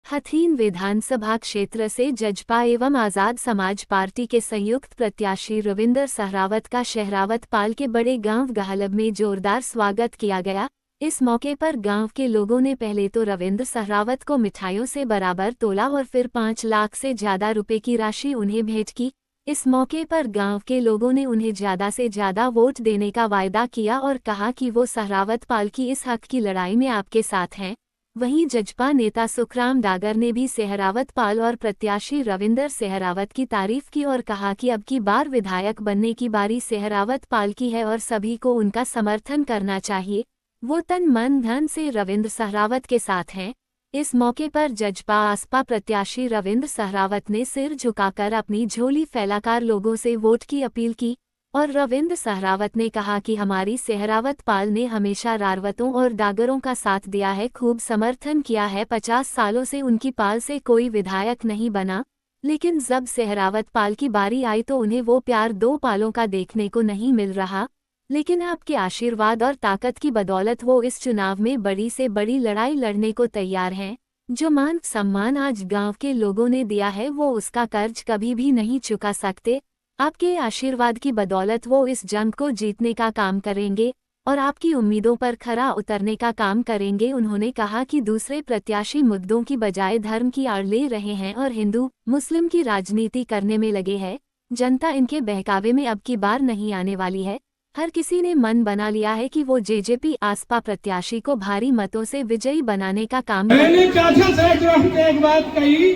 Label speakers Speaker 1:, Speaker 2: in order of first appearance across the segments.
Speaker 1: हथीन विधानसभा क्षेत्र से जजपा एवं आजाद समाज पार्टी के संयुक्त प्रत्याशी रविंदर सहरावत का शहरावत पाल के बड़े गांव गहलब में जोरदार स्वागत किया गया। इस मौके पर गांव के लोगों ने पहले तो रविंदर सहरावत को मिठाइयों से बराबर तोला और फिर 5 लाख से ज्यादा रुपए की राशि उन्हें भेंट की। इस मौके पर गांव के लोगों ने उन्हें ज्यादा से ज्यादा वोट देने का वायदा किया और कहा कि वो सहरावत पाल की इस हक की लड़ाई में आपके साथ हैं। वहीं जजपा नेता सुखराम डागर ने भी सहरावत पाल और प्रत्याशी रविंदर सहरावत की तारीफ की और कहा कि अब की बार विधायक बनने की बारी सहरावत पाल की है और सभी को उनका समर्थन करना चाहिए। वो तन मन धन से रविंदर सहरावत के साथ हैं। इस मौके पर जजपा आसपा प्रत्याशी रविंदर सहरावत ने सिर झुकाकर अपनी झोली फैलाकर लोगों से वोट की अपील की और रविंदर सहरावत ने कहा कि हमारी सहरावत पाल ने हमेशा रारवतों और डागरों का साथ दिया है, खूब समर्थन किया है। 50 सालों से उनकी पाल से कोई विधायक नहीं बना, लेकिन जब सहरावत पाल की बारी आई तो उन्हें वो प्यार 2 पालों का देखने को नहीं मिल रहा। लेकिन आपके आशीर्वाद और ताकत की बदौलत वो इस चुनाव में बड़ी से बड़ी लड़ाई लड़ने को तैयार हैं। जो मान सम्मान आज गांव के लोगों ने दिया है वो उसका कर्ज कभी भी नहीं चुका सकते। आपके आशीर्वाद की बदौलत वो इस जंग को जीतने का काम करेंगे और आपकी उम्मीदों पर खरा उतरने का काम करेंगे। उन्होंने कहा कि दूसरे प्रत्याशी मुद्दों की बजाय धर्म की आड़ ले रहे हैं और हिंदू मुस्लिम की राजनीति करने में लगे हैं। जनता इनके बहकावे में अब की बार नहीं आने वाली है। हर किसी ने मन बना लिया है कि वो जेजेपी आसपा प्रत्याशी को भारी मतों से विजयी बनाने का काम
Speaker 2: मैंने चाचा से एक बात कही,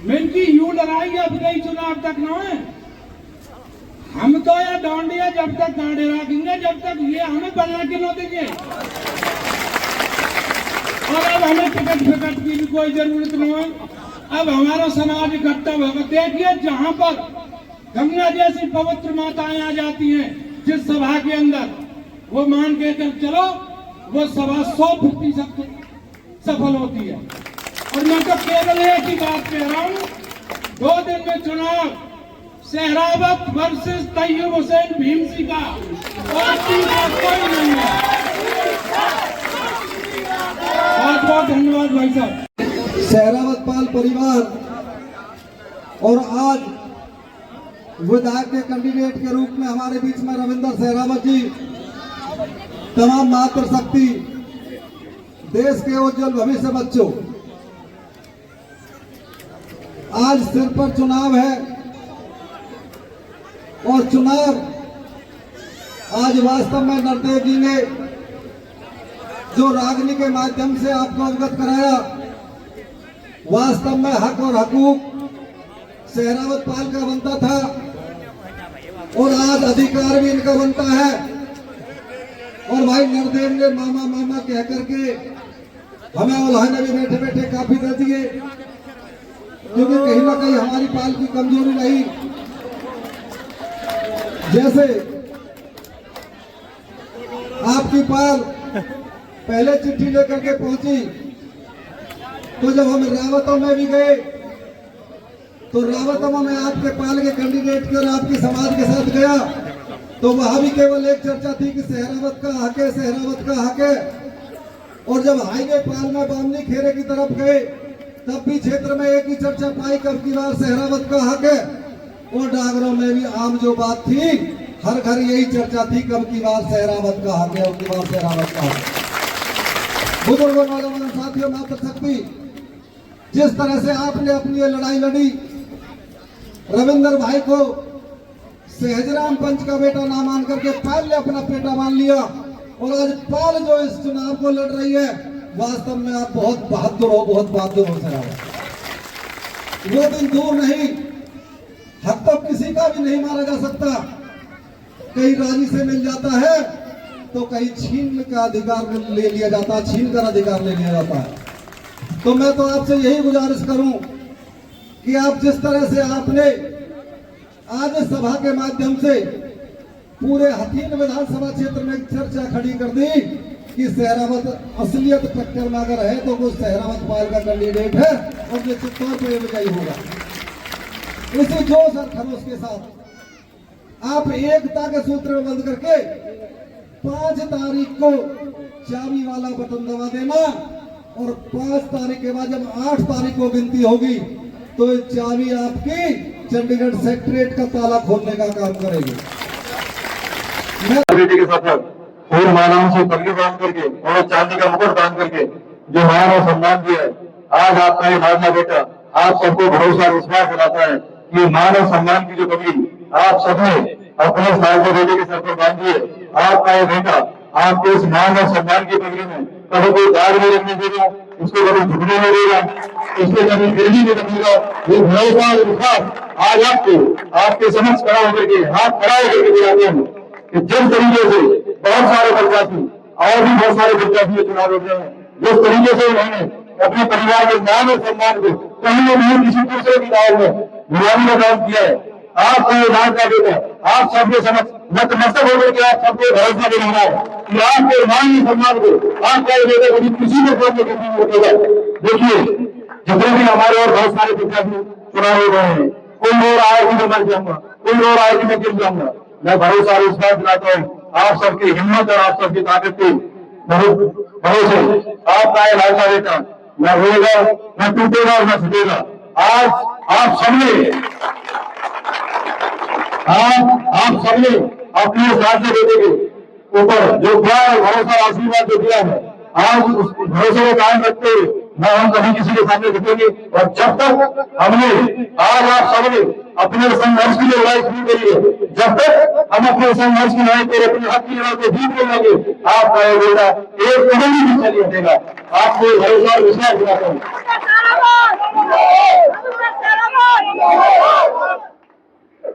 Speaker 2: मिनकी यूं लड़ाई अब गई चुनाव तक न है। हम तो ये डांडिया जब तक गाड़े रखेंगे जब तक ये हमें बना के न देंगे। और अब हमें टिकट फिकट की भी कोई जरूरत नहीं है। अब हमारा समाज इकट्ठा होगा। देखिए जहां पर गंगा जैसी पवित्र माताएं आ जाती हैं जिस सभा के अंदर, वो मान के चलो वो सभा 100% सफल होती है। और मैं तो केवल एक ही बात कह रहा हूं, 2 दिन में चुनाव सहरावत वर्सेस तैयब हुसैन भीमसी का और कोई नहीं है। बहुत बहुत धन्यवाद भाई साहब।
Speaker 3: सहरावत पाल परिवार और आज विधायक के कैंडिडेट के रूप में हमारे बीच में रविंदर सहरावत जी, तमाम मातृशक्ति, देश के उज्जवल भविष्य बच्चों, आज सिर पर चुनाव है और चुनाव आज वास्तव में नरदेव जी ने जो रागनी के माध्यम से आपको अवगत कराया, वास्तव में हक और हकूक सहरावत पाल का बनता था और आज अधिकार भी इनका बनता है। और भाई नरदेव ने मामा मामा कह करके हमें उल्हाने भी बैठे बैठे काफी दे दिए, क्योंकि कहीं ना कहीं हमारी पाल की कमजोरी रही। जैसे आपकी पाल पहले चिट्ठी लेकर के पहुंची, तो जब हम रावतों में भी गए तो रावतों में आपके पाल के कैंडिडेट के और आपकी समाज के साथ गया तो वहां भी केवल एक चर्चा थी कि सहरावत का हक है, सहरावत का हक है। और जब हाईवे पाल में बामनी खेरे की तरफ गए तब भी क्षेत्र में एक ही चर्चा पाई कब की बार सहरावत का हक है। और डागरों में भी आम जो बात थी, हर घर यही चर्चा थी कब की बार सहरावत का हक है, अब की बार सहरावत का हक। बुजुर्गों, नौजवान साथियों, मातृशक्ति, जिस तरह से आपने अपनी ये लड़ाई लड़ी, रविंदर भाई को सहजराम पंच का बेटा ना मान करके पाल ने अपना बेटा मान लिया और आज पाल जो इस चुनाव को लड़ रही है, वास्तव में आप बहुत बहादुर हो, बहुत बहादुर हो सहरावत। वो दिन दूर नहीं, हक तो किसी का भी नहीं मारा जा सकता। कहीं राजी से मिल जाता है तो कहीं छीन का अधिकार ले लिया जाता है, छीन कर अधिकार ले लिया जाता है। तो मैं तो आपसे यही गुजारिश करूं कि आप जिस तरह से आपने आज सभा के माध्यम से पूरे हथीन विधानसभा क्षेत्र में चर्चा खड़ी कर दी कि सहरावत असलियत टक्कर में अगर है तो वो सहरावत पाल का कैंडिडेट है और निश्चित तौर पर विजयी होगा। इसी जोश और खरोश के साथ आप एकता के सूत्र में बंद करके 5 तारीख को चाबी वाला बटन दबा देना और 5 तारीख के बाद जब 8 तारीख को गिनती होगी तो ये चाबी आपकी चंडीगढ़ सेक्रेटरीट का ताला खोलने का काम करेगी।
Speaker 4: बेटे के साथ और मालाओं से पगड़ी बांध करके और चांदी का मुकुट बांध करके जो मान और सम्मान दिया है, आज आपका ये लाडला बेटा आप सबको भरोसा विश्वास दिलाता है कि मान और सम्मान की जो पगड़ी आप सबने अपने साल बेटे के सर पर बांधी है, आपका ये बेटा आपके इस मान और सम्मान की पगड़ी में कभी कोई दाग नहीं रखने देगा, उसको कभी झुकने नहीं देगा, उसको कभी गिरने नहीं रखेगा। ये भरोसा और विश्वास आज आपको आपके समक्ष खड़ा होकर के हाथ खड़ा होकर के दिलाते हैं कि जिस तरीके से बहुत सारे प्रत्याशी और भी बहुत सारे प्रत्याशी चुनाव लड़ रहे हैं, जिस तरीके से उन्होंने अपने परिवार के मान और सम्मान को कहीं न कहीं किसी दूसरे की दाव में गिराने का काम किया है, आपका ये लाड का बेटा आप सबके समक्ष नतमस्तक होकर के आप सबको भरोसा दिलाना है कि आपके मान और सम्मान को आपका ये बेटा कभी किसी को कोई नहीं रोकेगा। देखिए जितने भी हमारे और बहुत सारे प्रत्याशी चुनाव हो रहे हैं, कोई रो रहा है कि मैं मर जाऊंगा, कोई रो रहा है कि मैं गिर जाऊंगा, मैं भरोसा और विश्वास दिलाता हूँ आप सबकी हिम्मत और आप सबकी ताकत की भरोसे आपका ये लाडला बेटा न रोएगा, न टूटेगा और न छूटेगा। आज आप सबने अपने इस लाडले बेटे के ऊपर जो प्यार और भरोसा और आशीर्वाद जो दिया है, आज उस भरोसे को कायम रखते हुए न हम कभी किसी के सामने झुकेंगे। और जब तक हमने आज आप सबने अपने संघर्ष की लड़ाई शुरू करी है, जब तक हम अपने संघर्ष की लड़ाई पर अपने हक की लड़ाई को जीत लेंगे, आपका ये बेटा एक कदम भी पीछे नहीं हटेगा। आपको भरोसा और विश्वास दिलाता हूँ।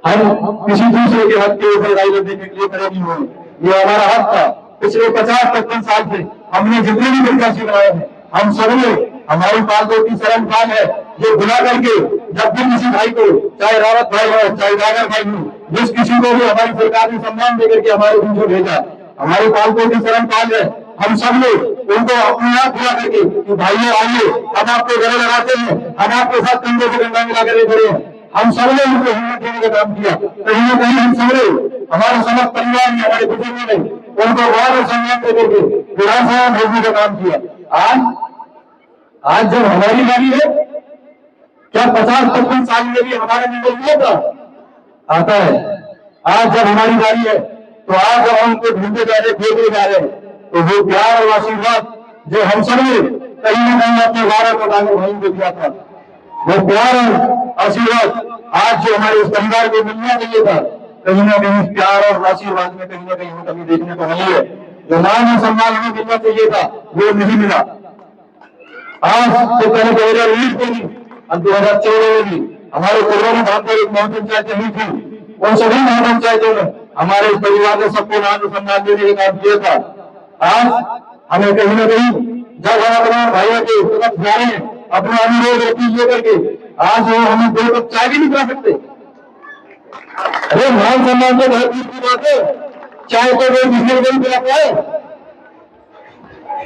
Speaker 4: हम किसी दूसरे के हक के ऊपर लड़ाई लड़ने के लिए खड़े नहीं हुए, ये हमारा हक था। पिछले 50-55 साल से हमने जितने भी प्रत्याशी बनाए हैं, हम सबने हमारी पालकों की शरण पाल है जो बुला करके जब भी किसी भाई को, चाहे रावत भाई हो चाहे नागर भाई हो, जिस किसी को भी हमारी सरकार ने सम्मान देकर के हमारे बीच में भेजा, हमारी पालकों की शरण पाल है, हम सब ने उनको अपने आप बुला करके कि भाइयों आइए, हम आपको गले लगाते हैं, हम आपके साथ कंधे से कंधा मिला करके खड़े हैं। हम सबने उनको हिम्मत देने का काम किया। कहीं न कहीं हम सबने हमारे समस्त परिवार में हमारे बुजुर्गों ने उनको मान और सम्मान देकर के विधानसभा में भेजने का काम किया। आज जब हमारी बारी है, क्या 50-55 साल में भी हमारा निर्णय नहीं होता आता है? आज जब हमारी बारी है तो आज जब हम उनको ढूंढे जा रहे, खोजने जा रहे हैं, तो वो प्यार और आशीर्वाद जो हम सब ने कहीं न कहीं अपने भारत और नागर भाइयों को दिया था, वो प्यार और आशीर्वाद आज जो हमारे इस परिवार को मिलना चाहिए था, कहीं ना कहीं प्यार और आशीर्वाद में कहीं ना कहीं हमें कमी देखने को मिली है। जो मान और सम्मान हमें मिलना चाहिए था वो नहीं मिला। आज तो पहले 2019 में भी, अब 2014 में भी हमारे कोरोना धाम पर एक महान पंचायत हुई थी, उन सभी महान पंचायतों में हमारे इस परिवार ने सबको मान और सम्मान देने का काम किया था। आज हमें कहीं ना कहीं जब हम अपने भाइयों के तरफ जा रहे हैं, अपना अनुरोध अपील लेकर के, आज वो हमें 2 कप चाय भी नहीं पिला सकते। अरे मान सम्मान तो बहुत दूर की बात है, चाय तो कोई दूसरे को नहीं पिलाता है।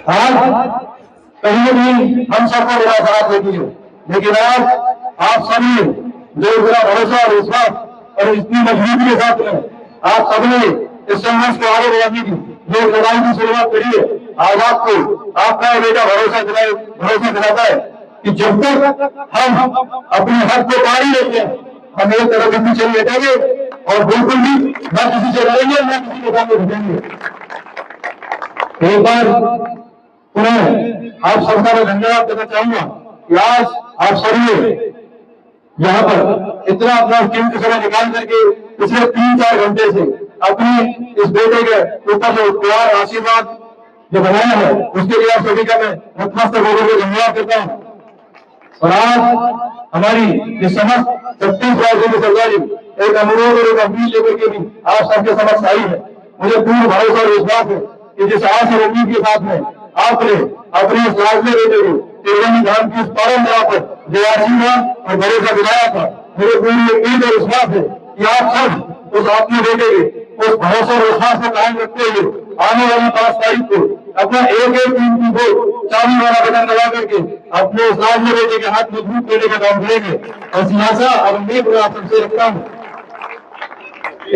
Speaker 4: आज कहीं ना कहीं हम सबको बड़ा खराब होती है, लेकिन आज आप सभी जो बड़ा भरोसा और विश्वास और इतनी मजबूती के साथ में आप सबने इस संघर्ष को आगे बढ़ाने की जो लड़ाई की शुरुआत करी है, आज आपको आपका बेटा भरोसा दिलाता है कि जब तक हम अपने हक को पा ही लेते हैं, हम एक तरफ भी पीछे नहीं हटेंगे और बिल्कुल भी न किसी से लड़ेंगे न किसी के सामने झुकेंगे। एक बार पुनः आप सबका मैं धन्यवाद देना चाहूंगा कि आज आप सभी यहाँ पर इतना अपना कीमती समय निकाल करके पिछले 3-4 घंटे से अपनी इस बेटे के ऊपर जो प्यार आशीर्वाद जो बनाया है, उसके लिए आप सभी का मैं नतमस्तक होकर के धन्यवाद करता हूँ। और आज हमारी ये समस्त 36 राज्यों की सरकार एक अनुरोध और एक अपील लेकर के भी आप सबके समक्ष आई है। मुझे पूर्ण भरोसा और विश्वास है कि जिस आस और उम्मीद के साथ में आपने अपने इस लाडले बेटे को त्रिवेणी धाम की इस परम जगह पर जो आशीर्वाद और भरोसा दिलाया था, मुझे पूरी उम्मीद और विश्वास है कि आप सब उस अपने बेटे के उस भरोसा और विश्वास को कायम रखते हुए आने वाली 5 तारीख को अपना एक कीमती वोट चाबी वाला बटन दबा करके अपने इस लाडले बेटे के हाथ मजबूत देने का काम करेंगे। ऐसी आशा और उम्मीद मैं आप सबसे रखता हूँ।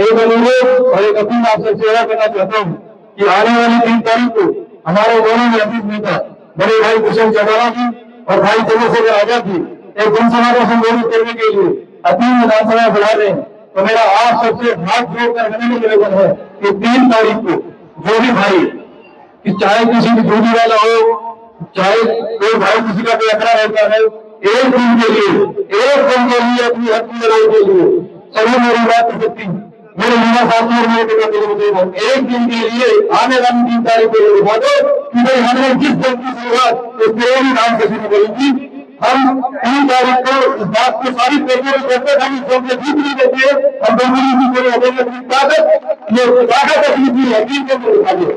Speaker 4: एक अनुरोध और एक अपील आप सबसे यह करना चाहता हूँ कि आने वाली 3 तारीख को हमारे दोनों में अजीत नेता बड़े भाई किशन चौटाला जी और भाई चंद्रशेखर आजाद जी एक जनसभा को संबोधित करने के लिए अतीन विधानसभा बुला रहे हैं। तो मेरा आप सबसे हाथ जोड़कर विनम्र निवेदन है कि 3 तारीख को जो भी भाई कि चाहे किसी भी दूरी वाला हो, चाहे कोई भाई किसी का कोई अखड़ा रहता है, एक दिन के लिए अपनी हक की लड़ाई के लिए सभी मेरी बात कर सकती मेरे युवा साथी और मेरे पिता एक दिन के लिए आने वाली 3 तारीख को दिखा दो कि भाई हमने जिस दिन की शुरुआत उस प्रेमी नाम से शुरू करी थी। हम 3 तारीख को इस बात को सारी पेपर करते थे जो जीत नहीं देती है हम दोनों की ताकत ये ताकत अपनी यकीन के दिखा दो।